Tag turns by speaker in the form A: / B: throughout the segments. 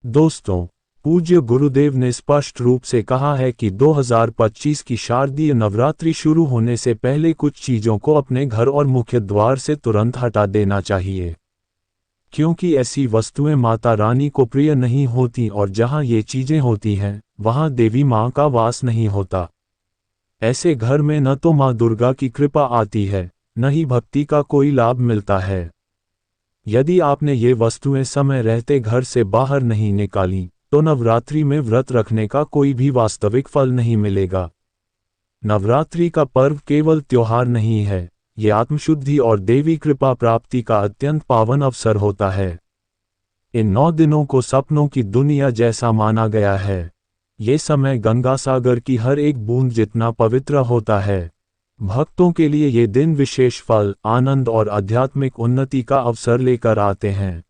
A: दोस्तों, पूज्य गुरुदेव ने स्पष्ट रूप से कहा है कि 2025 की शारदीय नवरात्रि शुरू होने से पहले कुछ चीज़ों को अपने घर और मुख्य द्वार से तुरंत हटा देना चाहिए, क्योंकि ऐसी वस्तुएं माता रानी को प्रिय नहीं होती और जहां ये चीज़ें होती हैं, वहां देवी माँ का वास नहीं होता। ऐसे घर में न तो माँ दुर्गा की कृपा आती है, न ही भक्ति का कोई लाभ मिलता है। यदि आपने ये वस्तुएं समय रहते घर से बाहर नहीं निकाली, तो नवरात्रि में व्रत रखने का कोई भी वास्तविक फल नहीं मिलेगा। नवरात्रि का पर्व केवल त्योहार नहीं है, ये आत्मशुद्धि और देवी कृपा प्राप्ति का अत्यंत पावन अवसर होता है। इन 9 दिनों को सपनों की दुनिया जैसा माना गया है। ये समय गंगा सागर की हर एक बूंद जितना पवित्र होता है। भक्तों के लिए ये दिन विशेष फल, आनंद और आध्यात्मिक उन्नति का अवसर लेकर आते हैं।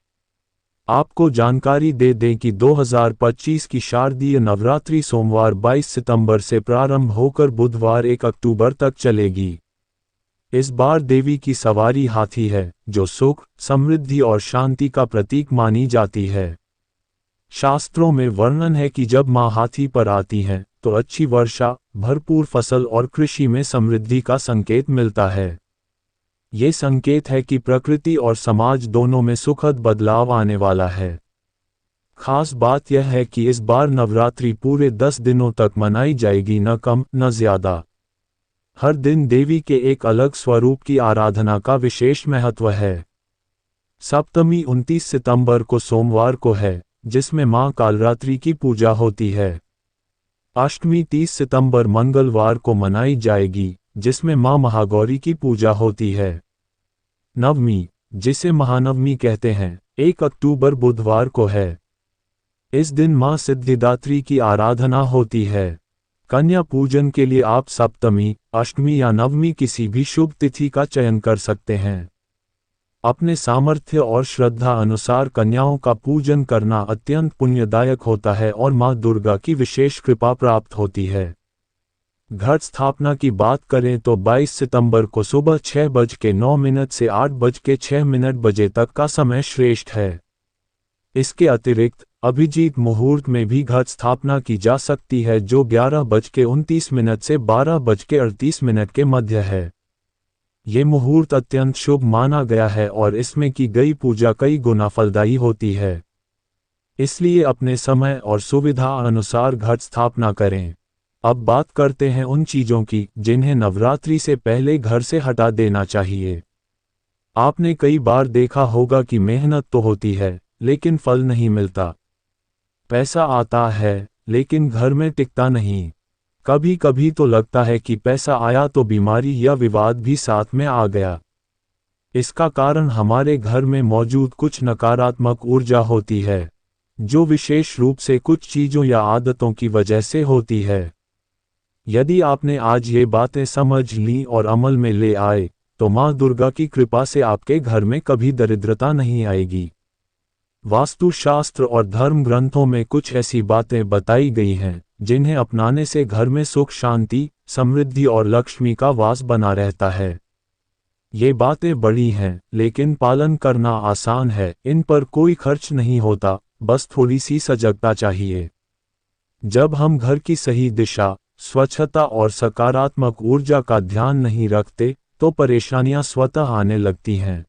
A: आपको जानकारी दे दें कि 2025 की शारदीय नवरात्रि सोमवार 22 सितंबर से प्रारंभ होकर बुधवार 1 अक्टूबर तक चलेगी। इस बार देवी की सवारी हाथी है, जो सुख, समृद्धि और शांति का प्रतीक मानी जाती है। शास्त्रों में वर्णन है कि जब माँ हाथी पर आती हैं, तो अच्छी वर्षा, भरपूर फसल और कृषि में समृद्धि का संकेत मिलता है। ये संकेत है कि प्रकृति और समाज दोनों में सुखद बदलाव आने वाला है। खास बात यह है कि इस बार नवरात्रि पूरे 10 दिनों तक मनाई जाएगी, न कम न ज्यादा। हर दिन देवी के एक अलग स्वरूप की आराधना का विशेष महत्व है। सप्तमी 29 सितंबर को सोमवार को है, जिसमें माँ कालरात्रि की पूजा होती है। अष्टमी 30 सितंबर मंगलवार को मनाई जाएगी, जिसमें माँ महागौरी की पूजा होती है। नवमी, जिसे महानवमी कहते हैं, 1 अक्टूबर बुधवार को है। इस दिन माँ सिद्धिदात्री की आराधना होती है। कन्या पूजन के लिए आप सप्तमी, अष्टमी या नवमी किसी भी शुभ तिथि का चयन कर सकते हैं। अपने सामर्थ्य और श्रद्धा अनुसार कन्याओं का पूजन करना अत्यंत पुण्यदायक होता है और माँ दुर्गा की विशेष कृपा प्राप्त होती है। घट स्थापना की बात करें तो 22 सितंबर को सुबह 6:09 से 8:06 बजे तक का समय श्रेष्ठ है। इसके अतिरिक्त अभिजीत मुहूर्त में भी घट स्थापना की जा सकती है, जो 11:29 से 12:38 के मध्य है। ये मुहूर्त अत्यंत शुभ माना गया है और इसमें की गई पूजा कई गुना फलदायी होती है। इसलिए अपने समय और सुविधा अनुसार घट स्थापना करें। अब बात करते हैं उन चीज़ों की जिन्हें नवरात्रि से पहले घर से हटा देना चाहिए। आपने कई बार देखा होगा कि मेहनत तो होती है, लेकिन फल नहीं मिलता। पैसा आता है, लेकिन घर में टिकता नहीं। कभी कभी तो लगता है कि पैसा आया तो बीमारी या विवाद भी साथ में आ गया। इसका कारण हमारे घर में मौजूद कुछ नकारात्मक ऊर्जा होती है, जो विशेष रूप से कुछ चीज़ों या आदतों की वजह से होती है। यदि आपने आज ये बातें समझ ली और अमल में ले आए, तो माँ दुर्गा की कृपा से आपके घर में कभी दरिद्रता नहीं आएगी। वास्तुशास्त्र और धर्म ग्रंथों में कुछ ऐसी बातें बताई गई हैं, जिन्हें अपनाने से घर में सुख, शांति, समृद्धि और लक्ष्मी का वास बना रहता है। ये बातें बड़ी हैं, लेकिन पालन करना आसान है। इन पर कोई खर्च नहीं होता, बस थोड़ी सी सजगता चाहिए। जब हम घर की सही दिशा, स्वच्छता और सकारात्मक ऊर्जा का ध्यान नहीं रखते, तो परेशानियां स्वतः आने लगती हैं।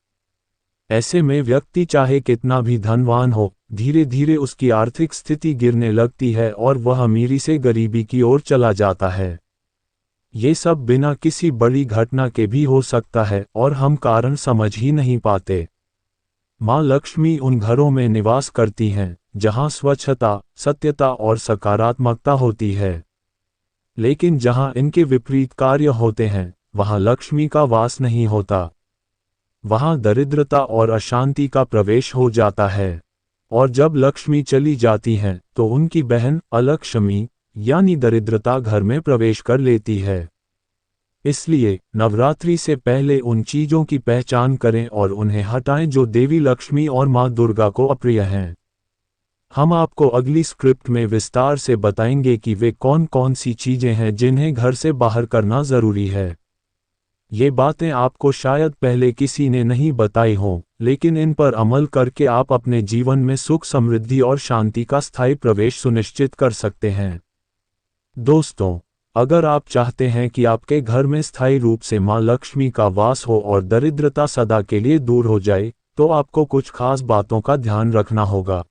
A: ऐसे में व्यक्ति चाहे कितना भी धनवान हो, धीरे धीरे उसकी आर्थिक स्थिति गिरने लगती है और वह अमीरी से गरीबी की ओर चला जाता है। ये सब बिना किसी बड़ी घटना के भी हो सकता है और हम कारण समझ ही नहीं पाते। माँ लक्ष्मी उन घरों में निवास करती हैं, जहाँ स्वच्छता, सत्यता और सकारात्मकता होती है। लेकिन जहाँ इनके विपरीत कार्य होते हैं, वहाँ लक्ष्मी का वास नहीं होता। वहाँ दरिद्रता और अशांति का प्रवेश हो जाता है। और जब लक्ष्मी चली जाती हैं, तो उनकी बहन अलक्ष्मी यानी दरिद्रता घर में प्रवेश कर लेती है। इसलिए नवरात्रि से पहले उन चीज़ों की पहचान करें और उन्हें हटाएं जो देवी लक्ष्मी और माँ दुर्गा को अप्रिय हैं। हम आपको अगली स्क्रिप्ट में विस्तार से बताएंगे कि वे कौन कौन सी चीज़ें हैं जिन्हें घर से बाहर करना ज़रूरी है। ये बातें आपको शायद पहले किसी ने नहीं बताई हों, लेकिन इन पर अमल करके आप अपने जीवन में सुख, समृद्धि और शांति का स्थायी प्रवेश सुनिश्चित कर सकते हैं। दोस्तों, अगर आप चाहते हैं कि आपके घर में स्थायी रूप से मां लक्ष्मी का वास हो और दरिद्रता सदा के लिए दूर हो जाए, तो आपको कुछ खास बातों का ध्यान रखना होगा।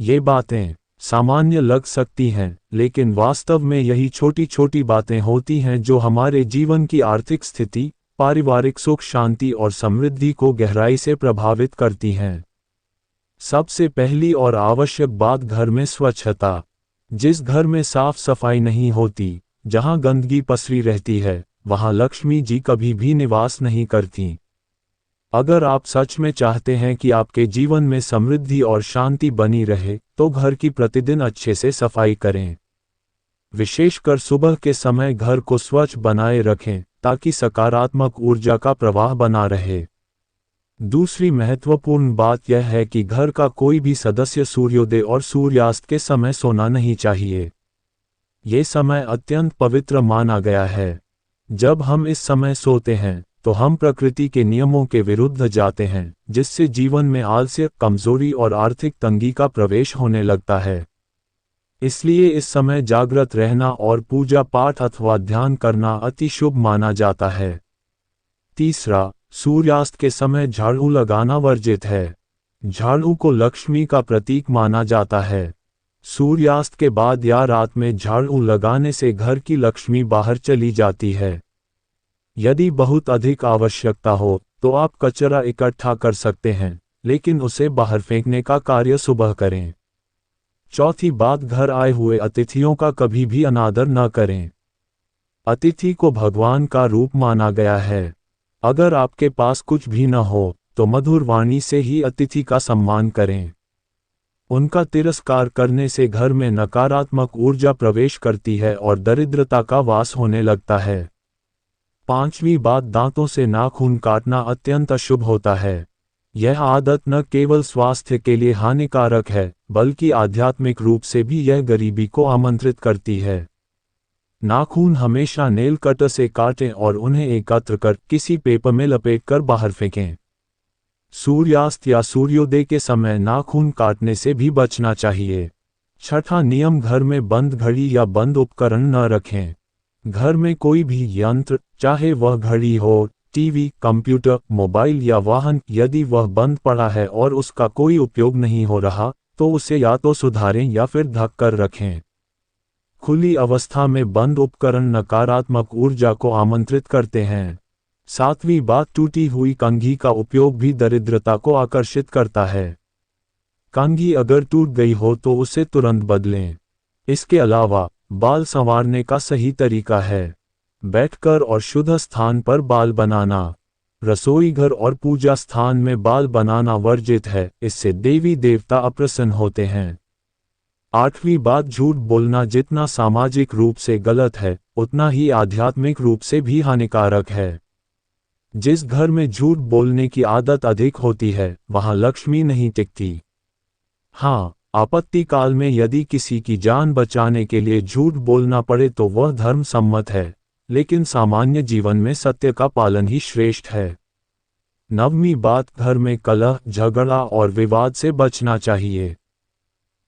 A: ये बातें सामान्य लग सकती हैं, लेकिन वास्तव में यही छोटी छोटी बातें होती हैं जो हमारे जीवन की आर्थिक स्थिति, पारिवारिक सुख, शांति और समृद्धि को गहराई से प्रभावित करती हैं। सबसे पहली और आवश्यक बात घर में स्वच्छता। जिस घर में साफ सफाई नहीं होती, जहां गंदगी पसरी रहती है, वहां लक्ष्मी जी कभी भी निवास नहीं करती। अगर आप सच में चाहते हैं कि आपके जीवन में समृद्धि और शांति बनी रहे, तो घर की प्रतिदिन अच्छे से सफाई करें। विशेषकर सुबह के समय घर को स्वच्छ बनाए रखें, ताकि सकारात्मक ऊर्जा का प्रवाह बना रहे। दूसरी महत्वपूर्ण बात यह है कि घर का कोई भी सदस्य सूर्योदय और सूर्यास्त के समय सोना नहीं चाहिए। ये समय अत्यंत पवित्र माना गया है। जब हम इस समय सोते हैं, तो हम प्रकृति के नियमों के विरुद्ध जाते हैं, जिससे जीवन में आलस्य, कमजोरी और आर्थिक तंगी का प्रवेश होने लगता है। इसलिए इस समय जागृत रहना और पूजा पाठ अथवा ध्यान करना अति शुभ माना जाता है। तीसरा, सूर्यास्त के समय झाड़ू लगाना वर्जित है। झाड़ू को लक्ष्मी का प्रतीक माना जाता है। सूर्यास्त के बाद या रात में झाड़ू लगाने से घर की लक्ष्मी बाहर चली जाती है। यदि बहुत अधिक आवश्यकता हो, तो आप कचरा इकट्ठा कर सकते हैं, लेकिन उसे बाहर फेंकने का कार्य सुबह करें। चौथी बात, घर आए हुए अतिथियों का कभी भी अनादर न करें। अतिथि को भगवान का रूप माना गया है। अगर आपके पास कुछ भी न हो, तो मधुर वाणी से ही अतिथि का सम्मान करें। उनका तिरस्कार करने से घर में नकारात्मक ऊर्जा प्रवेश करती है और दरिद्रता का वास होने लगता है। पांचवी बात, दांतों से नाखून काटना अत्यंत अशुभ होता है। यह आदत न केवल स्वास्थ्य के लिए हानिकारक है, बल्कि आध्यात्मिक रूप से भी यह गरीबी को आमंत्रित करती है। नाखून हमेशा नेल कटर से काटें और उन्हें एकत्र कर किसी पेपर में लपेटकर बाहर फेंकें। सूर्यास्त या सूर्योदय के समय नाखून काटने से भी बचना चाहिए। छठा नियम, घर में बंद घड़ी या बंद उपकरण न रखें। घर में कोई भी यंत्र, चाहे वह घड़ी हो, टीवी, कंप्यूटर, मोबाइल या वाहन, यदि वह बंद पड़ा है और उसका कोई उपयोग नहीं हो रहा, तो उसे या तो सुधारें या फिर ढक कर रखें। खुली अवस्था में बंद उपकरण नकारात्मक ऊर्जा को आमंत्रित करते हैं। सातवीं बात, टूटी हुई कंघी का उपयोग भी दरिद्रता को आकर्षित करता है। कंघी अगर टूट गई हो तो उसे तुरंत बदलें। इसके अलावा बाल संवारने का सही तरीका है बैठकर और शुद्ध स्थान पर बाल बनाना। रसोई घर और पूजा स्थान में बाल बनाना वर्जित है, इससे देवी देवता अप्रसन्न होते हैं। आठवीं बात, झूठ बोलना जितना सामाजिक रूप से गलत है, उतना ही आध्यात्मिक रूप से भी हानिकारक है। जिस घर में झूठ बोलने की आदत अधिक होती है, वहां लक्ष्मी नहीं टिकती। हाँ, आपत्ति काल में यदि किसी की जान बचाने के लिए झूठ बोलना पड़े तो वह धर्म सम्मत है, लेकिन सामान्य जीवन में सत्य का पालन ही श्रेष्ठ है। नववीं बात, घर में कलह, झगड़ा और विवाद से बचना चाहिए।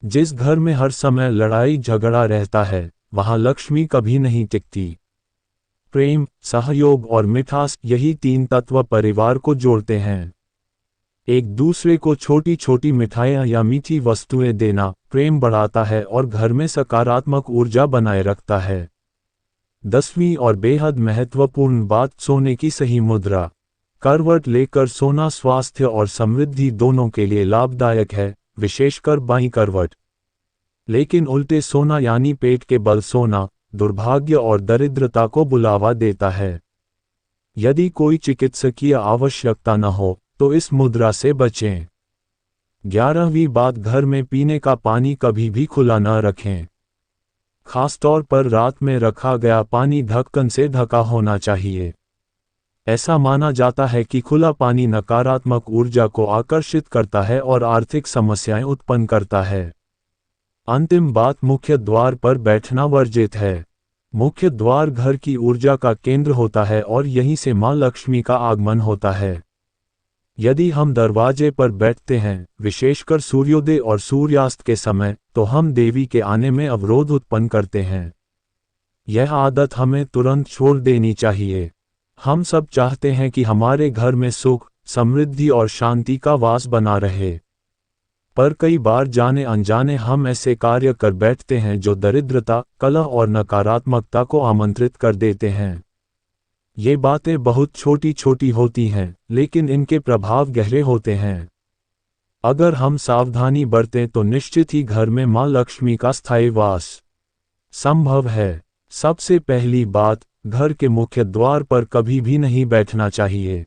A: जिस घर में हर समय लड़ाई झगड़ा रहता है, वहां लक्ष्मी कभी नहीं टिकती। प्रेम, सहयोग और मिठास, यही तीन तत्व परिवार को जोड़ते हैं। एक दूसरे को छोटी छोटी मिठाइयाँ या मीठी वस्तुएं देना प्रेम बढ़ाता है और घर में सकारात्मक ऊर्जा बनाए रखता है। 10वीं और बेहद महत्वपूर्ण बात, सोने की सही मुद्रा। करवट लेकर सोना स्वास्थ्य और समृद्धि दोनों के लिए लाभदायक है, विशेषकर बाईं करवट। लेकिन उल्टे सोना यानी पेट के बल सोना दुर्भाग्य और दरिद्रता को बुलावा देता है। यदि कोई चिकित्सकीय आवश्यकता न हो, तो इस मुद्रा से बचें। 11वीं बात, घर में पीने का पानी कभी भी खुला न रखें। खासतौर पर रात में रखा गया पानी ढक्कन से ढका होना चाहिए। ऐसा माना जाता है कि खुला पानी नकारात्मक ऊर्जा को आकर्षित करता है और आर्थिक समस्याएं उत्पन्न करता है। अंतिम बात, मुख्य द्वार पर बैठना वर्जित है। मुख्य द्वार घर की ऊर्जा का केंद्र होता है और यहीं से माँ लक्ष्मी का आगमन होता है। यदि हम दरवाजे पर बैठते हैं, विशेषकर सूर्योदय और सूर्यास्त के समय, तो हम देवी के आने में अवरोध उत्पन्न करते हैं। यह आदत हमें तुरंत छोड़ देनी चाहिए। हम सब चाहते हैं कि हमारे घर में सुख, समृद्धि और शांति का वास बना रहे। पर कई बार जाने अनजाने हम ऐसे कार्य कर बैठते हैं जो दरिद्रता, कलह और नकारात्मकता को आमंत्रित कर देते हैं। ये बातें बहुत छोटी छोटी होती हैं, लेकिन इनके प्रभाव गहरे होते हैं। अगर हम सावधानी बरतें तो निश्चित ही घर में माँ लक्ष्मी का स्थायी वास संभव है। सबसे पहली बात, घर के मुख्य द्वार पर कभी भी नहीं बैठना चाहिए।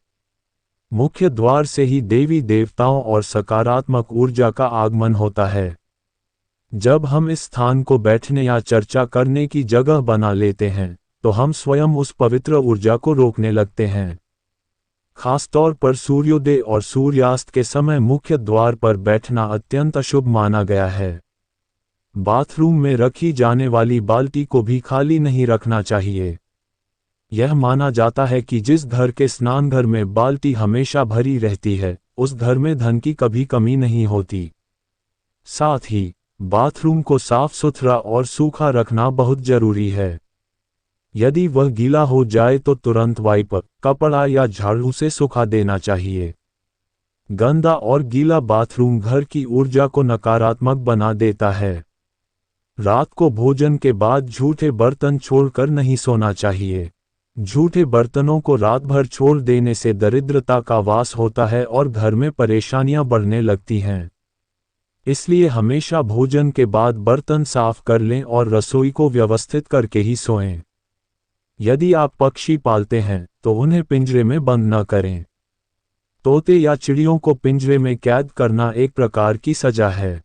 A: मुख्य द्वार से ही देवी देवताओं और सकारात्मक ऊर्जा का आगमन होता है। जब हम इस स्थान को बैठने या चर्चा करने की जगह बना लेते हैं, तो हम स्वयं उस पवित्र ऊर्जा को रोकने लगते हैं। खासतौर पर सूर्योदय और सूर्यास्त के समय मुख्य द्वार पर बैठना अत्यंत अशुभ माना गया है। बाथरूम में रखी जाने वाली बाल्टी को भी खाली नहीं रखना चाहिए। यह माना जाता है कि जिस घर के स्नानघर में बाल्टी हमेशा भरी रहती है, उस घर में धन की कभी कमी नहीं होती। साथ ही बाथरूम को साफ सुथरा और सूखा रखना बहुत जरूरी है। यदि वह गीला हो जाए तो तुरंत वाइपर, कपड़ा या झाड़ू से सुखा देना चाहिए। गंदा और गीला बाथरूम घर की ऊर्जा को नकारात्मक बना देता है। रात को भोजन के बाद झूठे बर्तन छोड़कर नहीं सोना चाहिए। झूठे बर्तनों को रात भर छोड़ देने से दरिद्रता का वास होता है और घर में परेशानियां बढ़ने लगती हैं। इसलिए हमेशा भोजन के बाद बर्तन साफ कर लें और रसोई को व्यवस्थित करके ही सोएं। यदि आप पक्षी पालते हैं तो उन्हें पिंजरे में बंद न करें। तोते या चिड़ियों को पिंजरे में कैद करना एक प्रकार की सजा है।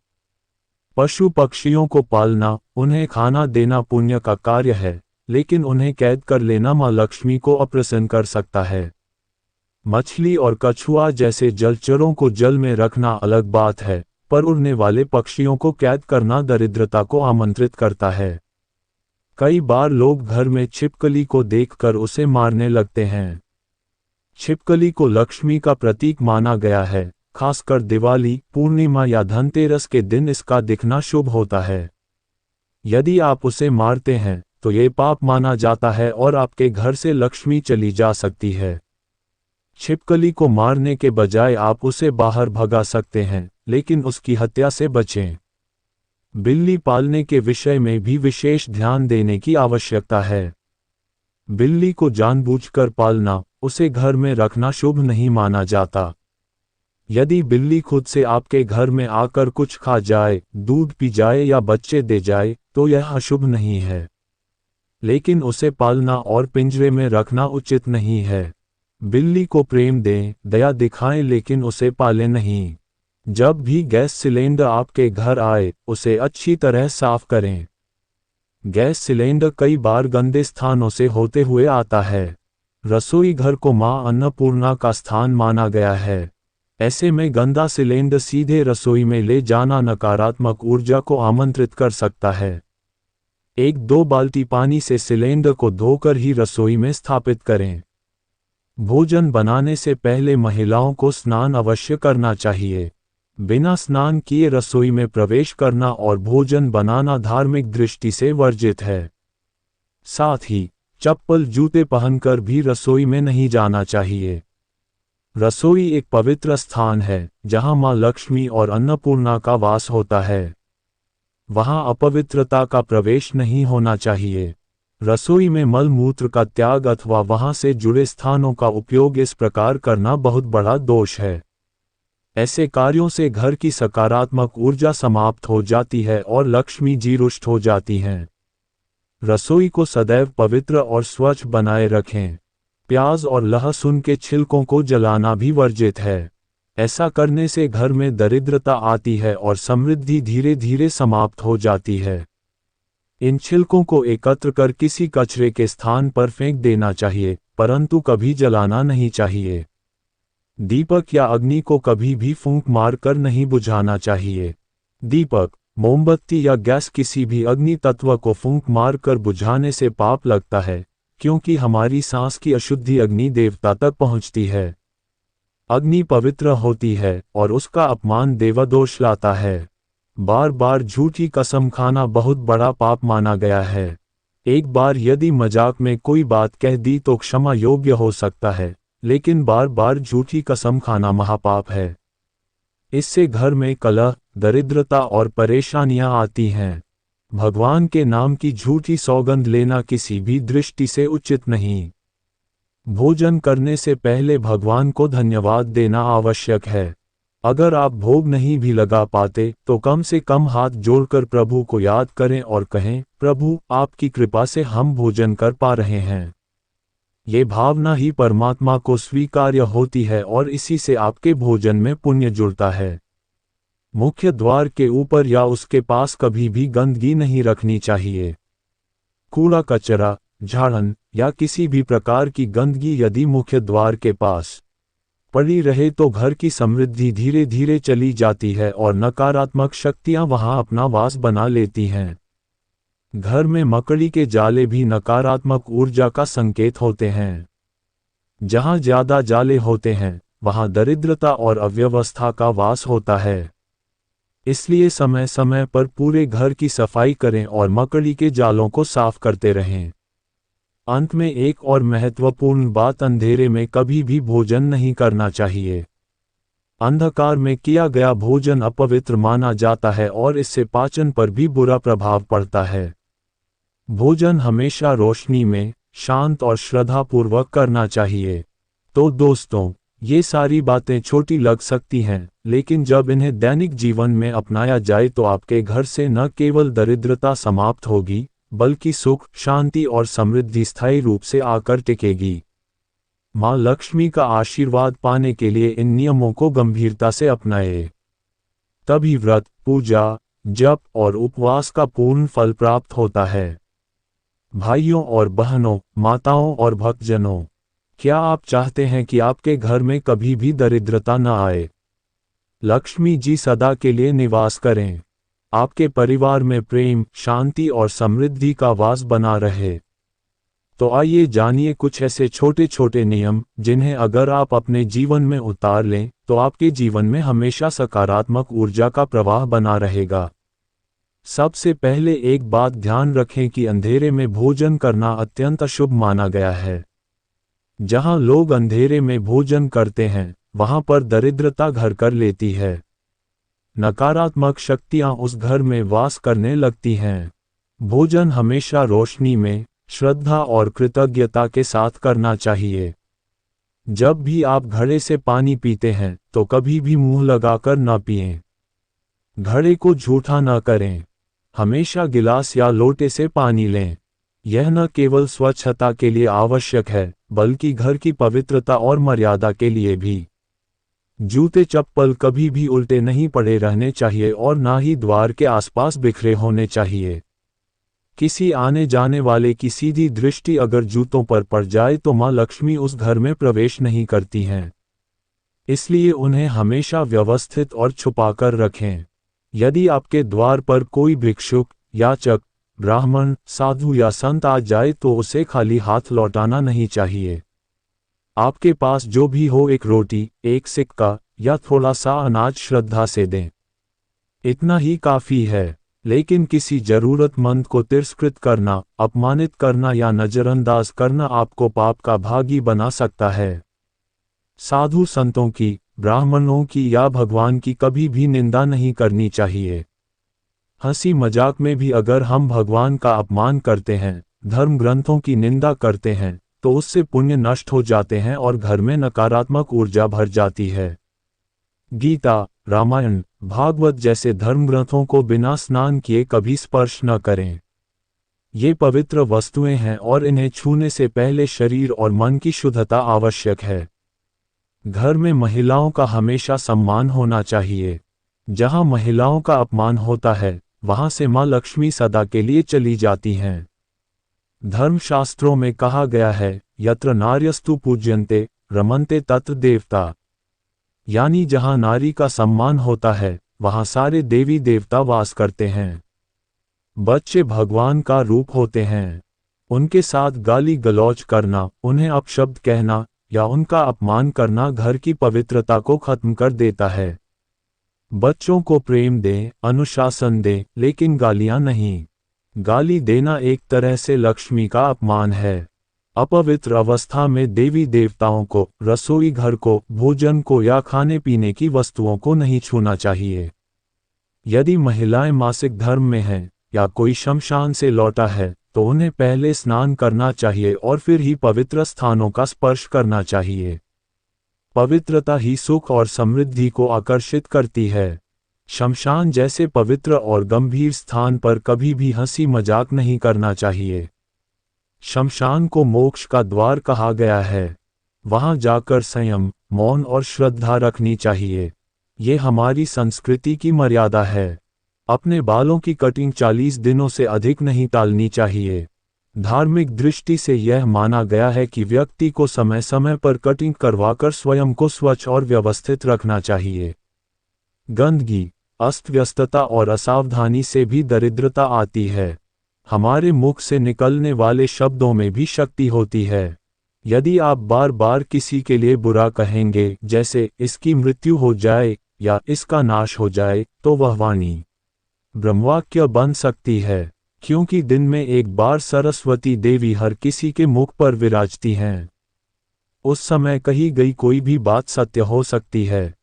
A: पशु पक्षियों को पालना, उन्हें खाना देना पुण्य का कार्य है, लेकिन उन्हें कैद कर लेना माँ लक्ष्मी को अप्रसन्न कर सकता है। मछली और कछुआ जैसे जलचरों को जल में रखना अलग बात है, पर उड़ने वाले पक्षियों को कैद करना दरिद्रता को आमंत्रित करता है। कई बार लोग घर में छिपकली को देखकर उसे मारने लगते हैं। छिपकली को लक्ष्मी का प्रतीक माना गया है। खासकर दिवाली, पूर्णिमा या धनतेरस के दिन इसका दिखना शुभ होता है। यदि आप उसे मारते हैं तो ये पाप माना जाता है और आपके घर से लक्ष्मी चली जा सकती है। छिपकली को मारने के बजाय आप उसे बाहर भगा सकते हैं, लेकिन उसकी हत्या से बचें। बिल्ली पालने के विषय में भी विशेष ध्यान देने की आवश्यकता है। बिल्ली को जानबूझकर पालना, उसे घर में रखना शुभ नहीं माना जाता। यदि बिल्ली खुद से आपके घर में आकर कुछ खा जाए, दूध पी जाए या बच्चे दे जाए, तो यह अशुभ नहीं है। लेकिन उसे पालना और पिंजरे में रखना उचित नहीं है। बिल्ली को प्रेम दें, दया दिखाएं, लेकिन उसे पालें नहीं। जब भी गैस सिलेंडर आपके घर आए, उसे अच्छी तरह साफ करें। गैस सिलेंडर कई बार गंदे स्थानों से होते हुए आता है। रसोई घर को मां अन्नपूर्णा का स्थान माना गया है। ऐसे में गंदा सिलेंडर सीधे रसोई में ले जाना नकारात्मक ऊर्जा को आमंत्रित कर सकता है। 1-2 बाल्टी पानी से सिलेंडर को धोकर ही रसोई में स्थापित करें। भोजन बनाने से पहले महिलाओं को स्नान अवश्य करना चाहिए। बिना स्नान किए रसोई में प्रवेश करना और भोजन बनाना धार्मिक दृष्टि से वर्जित है। साथ ही चप्पल जूते पहनकर भी रसोई में नहीं जाना चाहिए। रसोई एक पवित्र स्थान है जहां मां लक्ष्मी और अन्नपूर्णा का वास होता है। वहां अपवित्रता का प्रवेश नहीं होना चाहिए। रसोई में मल मूत्र का त्याग अथवा वहां से जुड़े स्थानों का उपयोग इस प्रकार करना बहुत बड़ा दोष है। ऐसे कार्यों से घर की सकारात्मक ऊर्जा समाप्त हो जाती है और लक्ष्मी जी रुष्ट हो जाती हैं। रसोई को सदैव पवित्र और स्वच्छ बनाए रखें। प्याज और लहसुन के छिलकों को जलाना भी वर्जित है। ऐसा करने से घर में दरिद्रता आती है और समृद्धि धीरे धीरे समाप्त हो जाती है। इन छिलकों को एकत्र कर किसी कचरे के स्थान पर फेंक देना चाहिए, परंतु कभी जलाना नहीं चाहिए। दीपक या अग्नि को कभी भी फूंक मारकर नहीं बुझाना चाहिए। दीपक मोमबत्ती या गैस किसी भी अग्नि तत्व को फूंक मारकर बुझाने से पाप लगता है, क्योंकि हमारी सांस की अशुद्धि अग्नि देवता तक पहुंचती है। अग्नि पवित्र होती है और उसका अपमान देवदोष लाता है। बार बार झूठी कसम खाना बहुत बड़ा पाप माना गया है। एक बार यदि मजाक में कोई बात कह दी तो क्षमा योग्य हो सकता है, लेकिन बार बार झूठी कसम खाना महापाप है। इससे घर में कलह, दरिद्रता और परेशानियां आती हैं। भगवान के नाम की झूठी सौगंध लेना किसी भी दृष्टि से उचित नहीं। भोजन करने से पहले भगवान को धन्यवाद देना आवश्यक है। अगर आप भोग नहीं भी लगा पाते तो कम से कम हाथ जोड़कर प्रभु को याद करें और कहें, प्रभु, आपकी कृपा से हम भोजन कर पा रहे हैं। ये भावना ही परमात्मा को स्वीकार्य होती है और इसी से आपके भोजन में पुण्य जुड़ता है। मुख्य द्वार के ऊपर या उसके पास कभी भी गंदगी नहीं रखनी चाहिए। कूड़ा कचरा, झाड़न या किसी भी प्रकार की गंदगी यदि मुख्य द्वार के पास पड़ी रहे तो घर की समृद्धि धीरे धीरे चली जाती है और नकारात्मक शक्तियां वहां अपना वास बना लेती हैं। घर में मकड़ी के जाले भी नकारात्मक ऊर्जा का संकेत होते हैं। जहां ज्यादा जाले होते हैं, वहां दरिद्रता और अव्यवस्था का वास होता है। इसलिए समय समय पर पूरे घर की सफाई करें और मकड़ी के जालों को साफ करते रहें। अंत में एक और महत्वपूर्ण बात, अंधेरे में कभी भी भोजन नहीं करना चाहिए। अंधकार में किया गया भोजन अपवित्र माना जाता है और इससे पाचन पर भी बुरा प्रभाव पड़ता है। भोजन हमेशा रोशनी में, शांत और श्रद्धापूर्वक करना चाहिए। तो दोस्तों, ये सारी बातें छोटी लग सकती हैं, लेकिन जब इन्हें दैनिक जीवन में अपनाया जाए तो आपके घर से न केवल दरिद्रता समाप्त होगी, बल्कि सुख, शांति और समृद्धि स्थायी रूप से आकर टिकेगी। माँ लक्ष्मी का आशीर्वाद पाने के लिए इन नियमों को गंभीरता से अपनाएं। तभी व्रत, पूजा, जप और उपवास का पूर्ण फल प्राप्त होता है। भाइयों और बहनों, माताओं और भक्तजनों, क्या आप चाहते हैं कि आपके घर में कभी भी दरिद्रता न आए? लक्ष्मी जी सदा के लिए निवास करें। आपके परिवार में प्रेम, शांति और समृद्धि का वास बना रहे। तो आइए जानिए कुछ ऐसे छोटे छोटे नियम जिन्हें अगर आप अपने जीवन में उतार लें तो आपके जीवन में हमेशा सकारात्मक ऊर्जा का प्रवाह बना रहेगा। सबसे पहले एक बात ध्यान रखें कि अंधेरे में भोजन करना अत्यंत अशुभ माना गया है। जहां लोग अंधेरे में भोजन करते हैं, वहां पर दरिद्रता घर कर लेती है। नकारात्मक शक्तियां उस घर में वास करने लगती हैं। भोजन हमेशा रोशनी में, श्रद्धा और कृतज्ञता के साथ करना चाहिए। जब भी आप घड़े से पानी पीते हैं तो कभी भी मुंह लगाकर न पिएं। घड़े को झूठा न करें। हमेशा गिलास या लोटे से पानी लें। यह न केवल स्वच्छता के लिए आवश्यक है, बल्कि घर की पवित्रता और मर्यादा के लिए भी। जूते चप्पल कभी भी उल्टे नहीं पड़े रहने चाहिए और ना ही द्वार के आसपास बिखरे होने चाहिए। किसी आने जाने वाले की सीधी दृष्टि अगर जूतों पर पड़ जाए तो माँ लक्ष्मी उस घर में प्रवेश नहीं करती हैं। इसलिए उन्हें हमेशा व्यवस्थित और छुपाकर रखें। यदि आपके द्वार पर कोई भिक्षुक, याचक, ब्राह्मण, साधु या संत आ जाए तो उसे खाली हाथ लौटाना नहीं चाहिए। आपके पास जो भी हो, एक रोटी, एक सिक्का या थोड़ा सा अनाज श्रद्धा से दें। इतना ही काफी है। लेकिन किसी जरूरतमंद को तिरस्कृत करना, अपमानित करना या नजरअंदाज करना आपको पाप का भागी बना सकता है। साधु संतों की, ब्राह्मणों की या भगवान की कभी भी निंदा नहीं करनी चाहिए। हंसी मजाक में भी अगर हम भगवान का अपमान करते हैं, धर्म ग्रंथों की निंदा करते हैं, तो उससे पुण्य नष्ट हो जाते हैं और घर में नकारात्मक ऊर्जा भर जाती है। गीता, रामायण, भागवत जैसे धर्म ग्रंथों को बिना स्नान किए कभी स्पर्श न करें। ये पवित्र वस्तुएं हैं और इन्हें छूने से पहले शरीर और मन की शुद्धता आवश्यक है। घर में महिलाओं का हमेशा सम्मान होना चाहिए। जहां महिलाओं का अपमान होता है, वहां से मां लक्ष्मी सदा के लिए चली जाती हैं। धर्मशास्त्रों में कहा गया है, यत्र नार्यस्तु पूज्यन्ते रमन्ते तत्र देवता। यानी जहां नारी का सम्मान होता है, वहाँ सारे देवी देवता वास करते हैं। बच्चे भगवान का रूप होते हैं। उनके साथ गाली गलौज करना, उन्हें अपशब्द कहना या उनका अपमान करना घर की पवित्रता को खत्म कर देता है। बच्चों को प्रेम दें, अनुशासन दें, लेकिन गालियां नहीं। गाली देना एक तरह से लक्ष्मी का अपमान है। अपवित्र अवस्था में देवी देवताओं को, रसोई घर को, भोजन को या खाने पीने की वस्तुओं को नहीं छूना चाहिए। यदि महिलाएं मासिक धर्म में हैं या कोई शमशान से लौटा है तो उन्हें पहले स्नान करना चाहिए और फिर ही पवित्र स्थानों का स्पर्श करना चाहिए। पवित्रता ही सुख और समृद्धि को आकर्षित करती है। शमशान जैसे पवित्र और गंभीर स्थान पर कभी भी हंसी मजाक नहीं करना चाहिए। शमशान को मोक्ष का द्वार कहा गया है। वहां जाकर संयम, मौन और श्रद्धा रखनी चाहिए। ये हमारी संस्कृति की मर्यादा है। अपने बालों की कटिंग 40 दिनों से अधिक नहीं टालनी चाहिए। धार्मिक दृष्टि से यह माना गया है कि व्यक्ति को समय समय पर कटिंग करवाकर स्वयं को स्वच्छ और व्यवस्थित रखना चाहिए। गंदगी, अस्त-व्यस्तता और असावधानी से भी दरिद्रता आती है। हमारे मुख से निकलने वाले शब्दों में भी शक्ति होती है। यदि आप बार बार किसी के लिए बुरा कहेंगे, जैसे इसकी मृत्यु हो जाए या इसका नाश हो जाए, तो वह वाणी ब्रह्मवाक्य बन सकती है, क्योंकि दिन में एक बार सरस्वती देवी हर किसी के मुख पर विराजती हैं। उस समय कही गई कोई भी बात सत्य हो सकती है।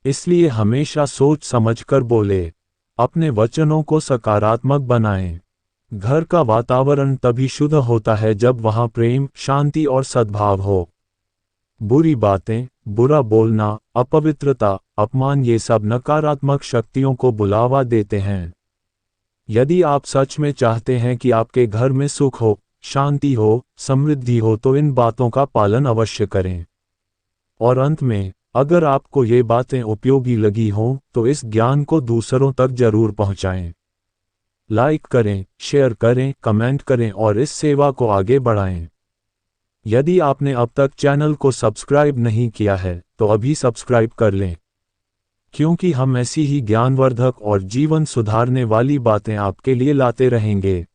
A: इसलिए हमेशा सोच समझकर बोले। अपने वचनों को सकारात्मक बनाएं। घर का वातावरण तभी शुद्ध होता है जब वहां प्रेम, शांति और सद्भाव हो। बुरी बातें, बुरा बोलना, अपवित्रता, अपमान, ये सब नकारात्मक शक्तियों को बुलावा देते हैं। यदि आप सच में चाहते हैं कि आपके घर में सुख हो, शांति हो, समृद्धि हो, तो इन बातों का पालन अवश्य करें। और अंत में, अगर आपको ये बातें उपयोगी लगी हों तो इस ज्ञान को दूसरों तक जरूर पहुंचाएं। लाइक करें, शेयर करें, कमेंट करें और इस सेवा को आगे बढ़ाएं। यदि आपने अब तक चैनल को सब्सक्राइब नहीं किया है तो अभी सब्सक्राइब कर लें, क्योंकि हम ऐसी ही ज्ञानवर्धक और जीवन सुधारने वाली बातें आपके लिए लाते रहेंगे।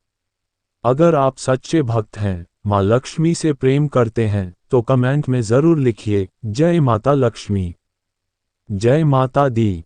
A: अगर आप सच्चे भक्त हैं, माँ लक्ष्मी से प्रेम करते हैं, तो कमेंट में जरूर लिखिए, जय माता लक्ष्मी, जय माता दी।